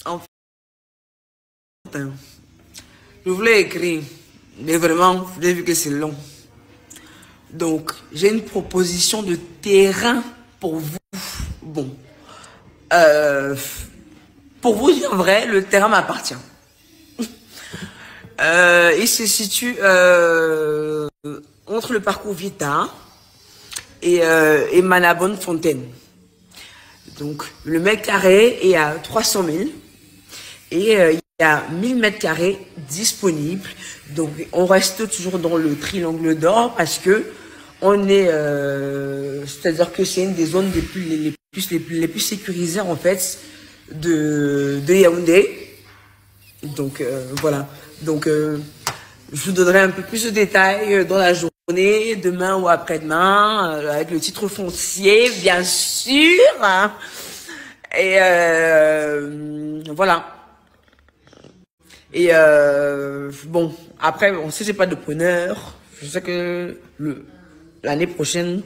En fait, je voulais écrire, mais vraiment, vous avez vu que c'est long. Donc, j'ai une proposition de terrain pour vous. Bon, euh, pour vous dire vrai, le terrain m'appartient. Il se situe entre le parcours Vita et Manabonne Fontaine. Donc, le mètre carré est à 300 000 et il y a 1000 mètres carrés disponibles. Donc, on reste toujours dans le triangle d'or parce que on est, c'est-à-dire que c'est une des zones les plus sécurisées en fait de Yaoundé. Donc voilà. Donc je vous donnerai un peu plus de détails dans la journée, demain ou après-demain, avec le titre foncier, bien sûr. Hein. Et voilà. Et bon, après, on sait que j'ai pas de preneur. Je sais que l'année prochaine,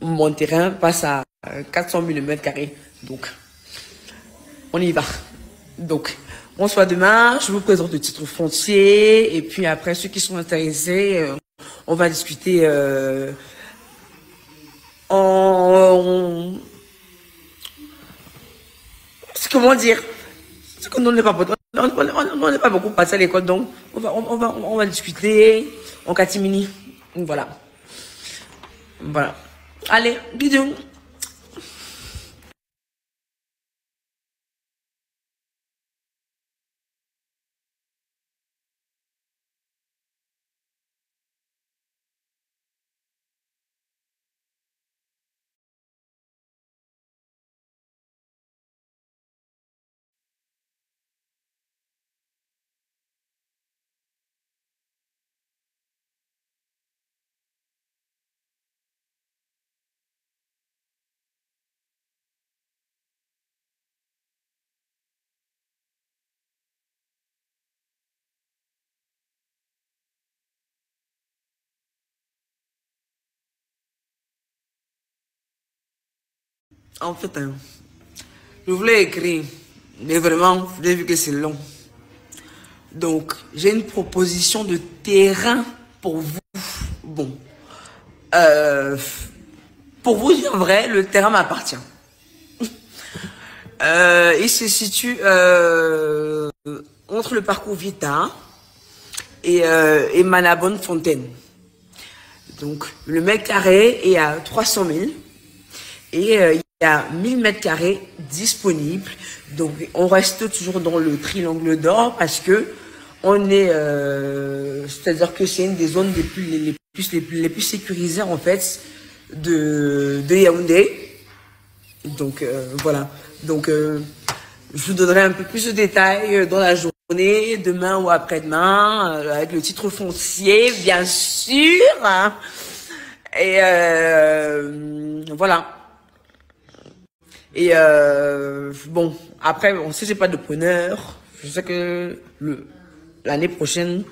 mon terrain passe à 400 000 mètres carrés. Donc, on y va. Donc, on se voit demain. Je vous présente le titre foncier. Et puis après, ceux qui sont intéressés, on va discuter en... Comment dire? C'est qu'on n'est pas, on n'est pas beaucoup passé à l'école, donc on va discuter en catimini. Voilà. Voilà. Allez, bisous. En fait, je voulais écrire, mais vraiment, vous avez vu que c'est long. Donc, j'ai une proposition de terrain pour vous. Bon, euh, pour vous dire vrai, le terrain m'appartient. Il se situe entre le parcours Vita et Manabonne Fontaine. Donc, le mètre carré est à 300 000 et il y a 1000 mètres carrés disponibles. Donc, on reste toujours dans le triangle d'or parce que on est, c'est-à-dire que c'est une des zones les plus sécurisées en fait de Yaoundé. Donc voilà. Donc je vous donnerai un peu plus de détails dans la journée, demain ou après-demain, avec le titre foncier, bien sûr. Hein. Et voilà. Et bon, après, on sait que j'ai pas de preneur. Je sais que l'année prochaine,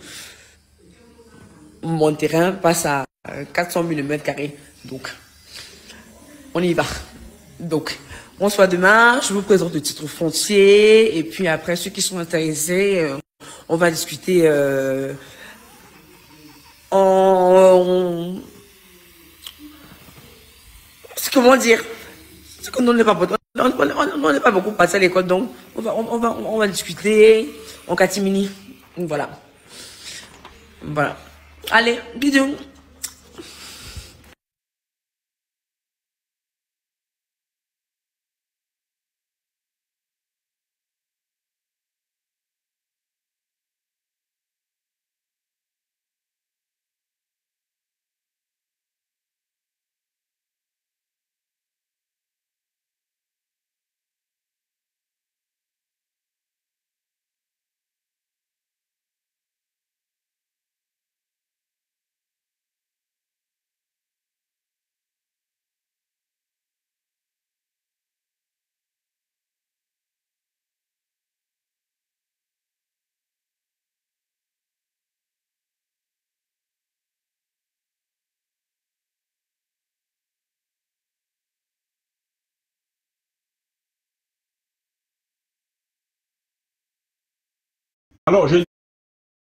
mon terrain passe à 400 000 mètres carrés. Donc, on y va. Donc, on se voit demain. Je vous présente le titre foncier. Et puis après, ceux qui sont intéressés, on va discuter en... Comment dire? C'est qu'on n'est pas, on n'est pas beaucoup passé à l'école, donc on va discuter en catimini. Voilà. Voilà. Allez, bisous. Alors, je